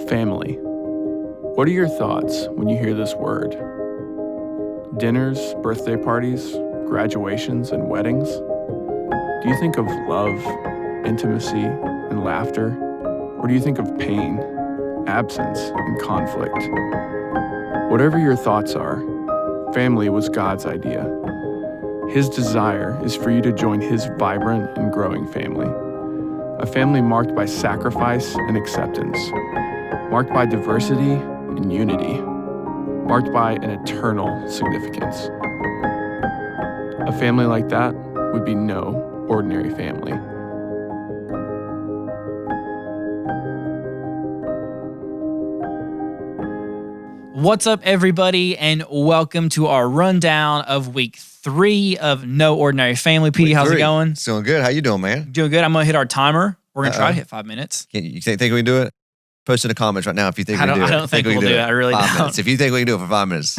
Family. What are your thoughts when you hear this word? Dinners, birthday parties, graduations, and weddings? Do you think of love, intimacy, and laughter? Or do you think of pain, absence, and conflict? Whatever your thoughts are, family was God's idea. His desire is for you to join His vibrant and growing family. A family marked by sacrifice and acceptance, marked by diversity and unity, marked by an eternal significance. A family like that would be no ordinary family. What's up, everybody, and welcome to our rundown of week 3 of No Ordinary Family. Petey, how's it going? It's doing good. How you doing, man? Doing good. I'm going to hit our timer. We're going to try to hit 5 minutes. You think we can do it? Post in the comments right now if you think we can do it. I don't think we'll do it. I really don't. 5 minutes. If you think we can do it for 5 minutes.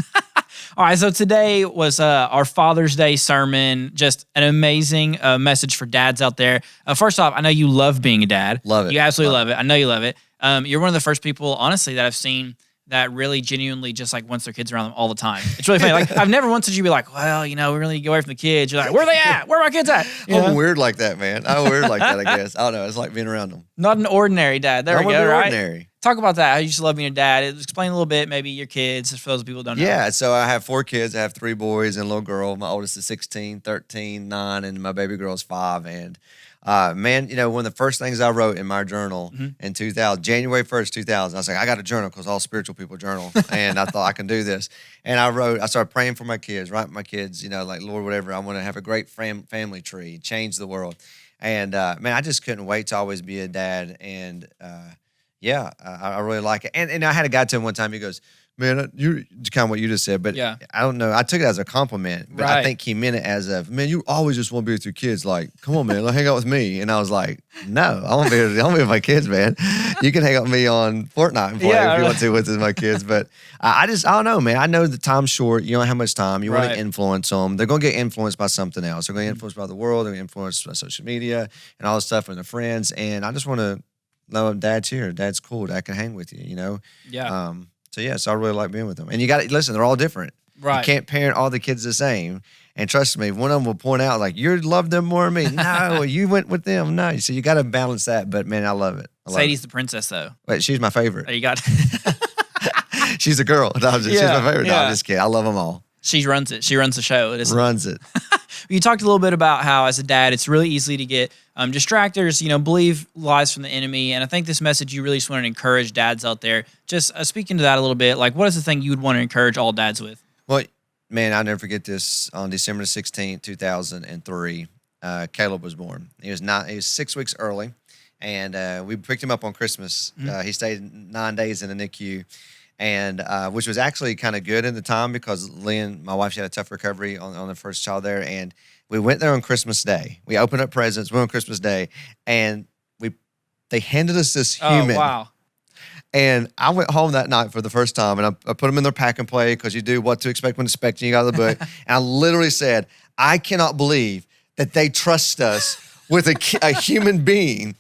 All right, so today was our Father's Day sermon. Just an amazing message for dads out there. First off, I know you love being a dad. Love it. You absolutely love it. I know you love it. You're one of the first people, honestly, that I've seen that really genuinely just like wants their kids around them all the time. It's really funny. Like I've never once said you'd be like, well, we really need to get away from the kids. You're like, where are they at? Where are my kids at? I'm weird like that, man. I'm weird like that, I guess. I don't know. It's like being around them. Not an ordinary dad. There we go, right? Ordinary. Talk about that. How you just love being a dad. Explain a little bit, maybe your kids, for those people who don't know. Yeah, so I have 4 kids. I have 3 boys and a little girl. My oldest is 16, 13, 9, and my baby girl is 5. And man, one of the first things I wrote in my journal in 2000, January 1st, 2000, I was like, I got a journal because all spiritual people journal. And I thought I can do this. And I started praying for my kids, writing my kids, like, Lord, whatever, I want to have a great family tree, change the world. And man, I just couldn't wait to always be a dad. And I really like it. And I had a guy tell me one time, he goes, man, you kind of what you just said, but I don't know. I took it as a compliment, but I think he meant it as a, man, you always just want to be with your kids. Like, come on, man, hang out with me. And I was like, no, I want to be with my kids, man. You can hang out with me on Fortnite and play if you want to with my kids. But I don't know, man. I know the time's short. You don't have much time. You want to influence them. They're going to get influenced by something else. They're going to get influenced by the world. They're going to get influenced by social media and all this stuff and their friends. And I just want to know Dad's here. Dad's cool. Dad can hang with you, Yeah. So I really like being with them. And you got to listen, they're all different. Right. You can't parent all the kids the same. And trust me, one of them will point out, like, you love them more than me. No, you went with them. No. So you got to balance that. But, man, I love it. Sadie's the princess, though. Wait, she's my favorite. Oh, you got She's a girl. No, she's my favorite. No, I'm just kidding. I love them all. She runs it. She runs the show. Runs it. You talked a little bit about how, as a dad, it's really easy to get distractors, believe lies from the enemy. And I think this message, you really just want to encourage dads out there. Just speaking to that a little bit, like, what is the thing you would want to encourage all dads with? Well, man, I'll never forget this. On December 16th, 2003, Caleb was born. He was 6 weeks early, and we picked him up on Christmas. He stayed 9 days in the NICU. And which was actually kind of good in the time because Lynn, my wife, she had a tough recovery on the first child there. And we went there on Christmas Day. We opened up presents, went on Christmas Day, and they handed us this human. Oh, wow. And I went home that night for the first time, and I put them in their pack and play because you do what to expect when expecting. You got the book. And I literally said, I cannot believe that they trust us with a human being.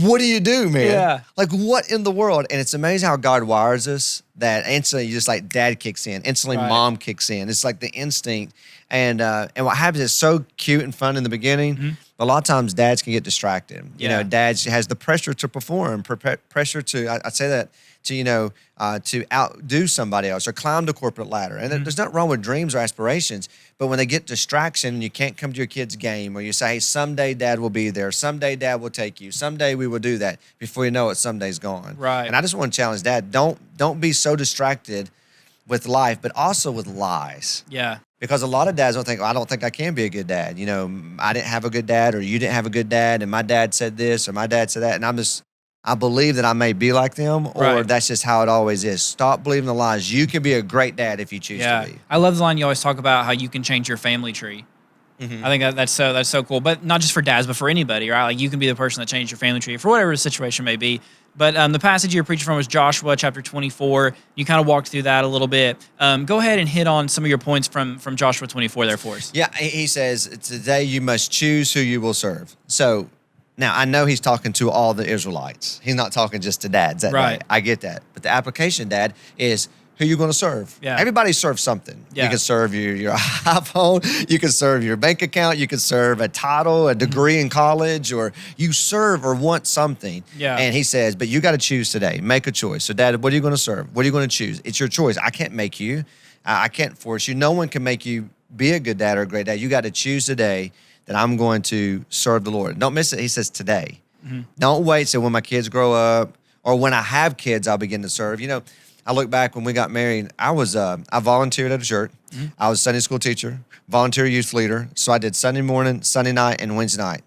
What do you do, man? Yeah. Like, what in the world? And it's amazing how God wires us that instantly, just like dad kicks in, instantly mom kicks in. It's like the instinct. And what happens is so cute and fun in the beginning. A lot of times dads can get distracted. Dads has the pressure to perform, pressure to, I say that, to outdo somebody else or climb the corporate ladder. And there's nothing wrong with dreams or aspirations, but when they get distraction and you can't come to your kid's game or you say, hey, someday dad will be there, someday dad will take you, someday we will do that, before you know it, someday's gone. Right. And I just want to challenge dad, don't be so distracted with life, but also with lies. Yeah. Because a lot of dads don't think, I don't think I can be a good dad. I didn't have a good dad, or you didn't have a good dad, and my dad said this, or my dad said that, and I believe that I may be like them, or that's just how it always is. Stop believing the lies. You can be a great dad if you choose to be. I love the line you always talk about, how you can change your family tree. I think that's so cool. But not just for dads, but for anybody, right? Like, you can be the person that changed your family tree for whatever the situation may be. But the passage you're preaching from was Joshua chapter 24. You kind of walked through that a little bit. Go ahead and hit on some of your points from Joshua 24 there for us. Yeah, he says, today you must choose who you will serve. So Now, I know he's talking to all the Israelites. He's not talking just to dads that Right. day. I get that. But the application, Dad, is who you're going to serve. Yeah. Everybody serves something. Yeah. You can serve your iPhone. You can serve your bank account. You can serve a title, a degree in college, or you serve or want something. Yeah. And he says, but you got to choose today. Make a choice. So, Dad, what are you going to serve? What are you going to choose? It's your choice. I can't make you. I can't force you. No one can make you be a good dad or a great dad. You got to choose today that I'm going to serve the Lord. Don't miss it. He says today. Don't wait till when my kids grow up or when I have kids, I'll begin to serve. You know, I look back when we got married, I volunteered at a church. I was a Sunday school teacher, volunteer youth leader. So I did Sunday morning, Sunday night, and Wednesday night.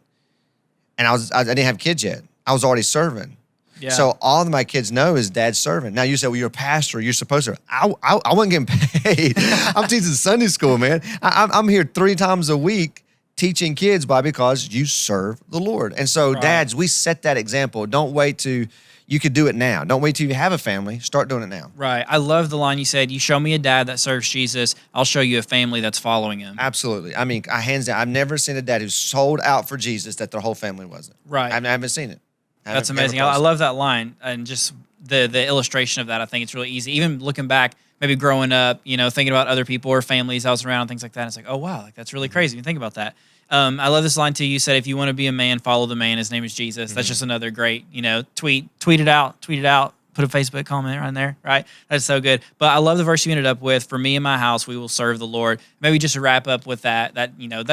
And I didn't have kids yet. I was already serving. Yeah. So all of my kids know is dad's serving. Now you say, well, you're a pastor. You're supposed to. I wasn't getting paid. I'm teaching Sunday school, man. I'm here 3 times a week teaching kids, because you serve the Lord. And so, dads, we set that example. Don't wait to, you could do it now. Don't wait till you have a family. Start doing it now. Right. I love the line you said, you show me a dad that serves Jesus, I'll show you a family that's following him. Absolutely. I mean, hands down, I've never seen a dad who's sold out for Jesus that their whole family wasn't. Right. I haven't seen it. That's amazing. I love that line, and just the illustration of that. I think it's really easy. Even looking back, maybe growing up, thinking about other people or families I was around and things like that. It's like, oh wow, like that's really crazy. When you think about that. I love this line too. You said, if you want to be a man, follow the man. His name is Jesus. That's just another great, tweet it out, put a Facebook comment right there, right? That's so good. But I love the verse you ended up with. For me and my house, we will serve the Lord. Maybe just to wrap up with that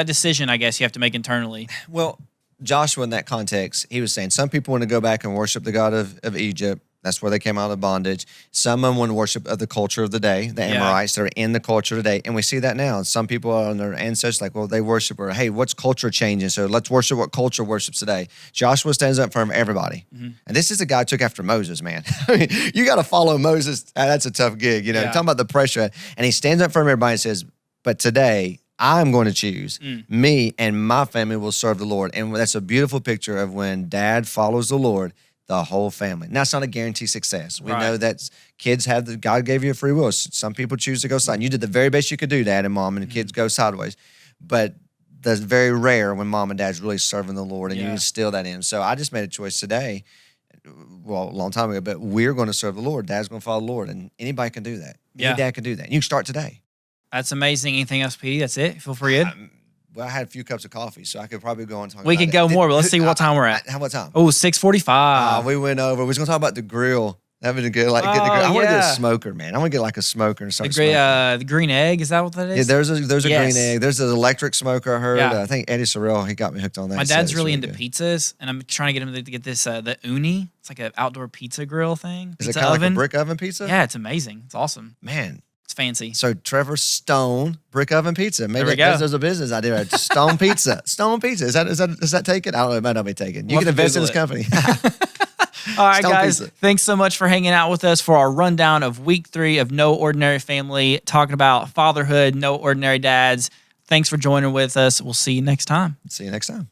decision, I guess you have to make internally. Well, Joshua, in that context, he was saying some people want to go back and worship the God of Egypt. That's where they came out of bondage. Some of them want to worship of the culture of the day, the Amorites that are in the culture today. And we see that now. Some people are on their ancestors, like, well, they worship, or hey, what's culture changing? So let's worship what culture worships today. Joshua stands up for everybody. And this is a guy who took after Moses, man. I mean, you got to follow Moses. That's a tough gig, Talking about the pressure. And he stands up for everybody and says, but today, I'm going to choose me and my family will serve the Lord. And that's a beautiful picture of when dad follows the Lord, the whole family. Now, it's not a guaranteed success. We know that kids God gave you a free will. Some people choose to go side. You did the very best you could do, Dad and Mom, and the kids go sideways. But that's very rare when Mom and Dad's really serving the Lord and you instill that in. So I just made a choice today, well, a long time ago, but we're going to serve the Lord. Dad's going to follow the Lord, and anybody can do that. Any dad can do that. You can start today. That's amazing. Anything else, Petey? That's it? Feel free in? Well, I had a few cups of coffee, so I could probably go on talking We about could go more, but let's see what time we're at. How much time? Oh, 6:45. We went over. We was going to talk about the grill. Having a good, getting the grill. I want to get a smoker, man. I want to get like a smoker and start smoking. The green egg, is that what that is? Yeah, there's a green egg. There's an electric smoker I heard. Yeah. I think Eddie Sorrell, he got me hooked on that. My dad's really into pizzas, and I'm trying to get him to get this, the Uni. It's like an outdoor pizza grill thing. Is it kind of like a brick oven pizza? Yeah, it's amazing. It's awesome. Man. It's fancy. So Trevor Stone Brick Oven Pizza. Maybe there we go. there's a business idea. Stone Pizza. Stone Pizza. Is that taken? I don't know. It might not be taken. You can invest in this company. All right, Stone guys. Pizza. Thanks so much for hanging out with us for our rundown of week 3 of No Ordinary Family, talking about fatherhood, no ordinary dads. Thanks for joining with us. We'll see you next time. See you next time.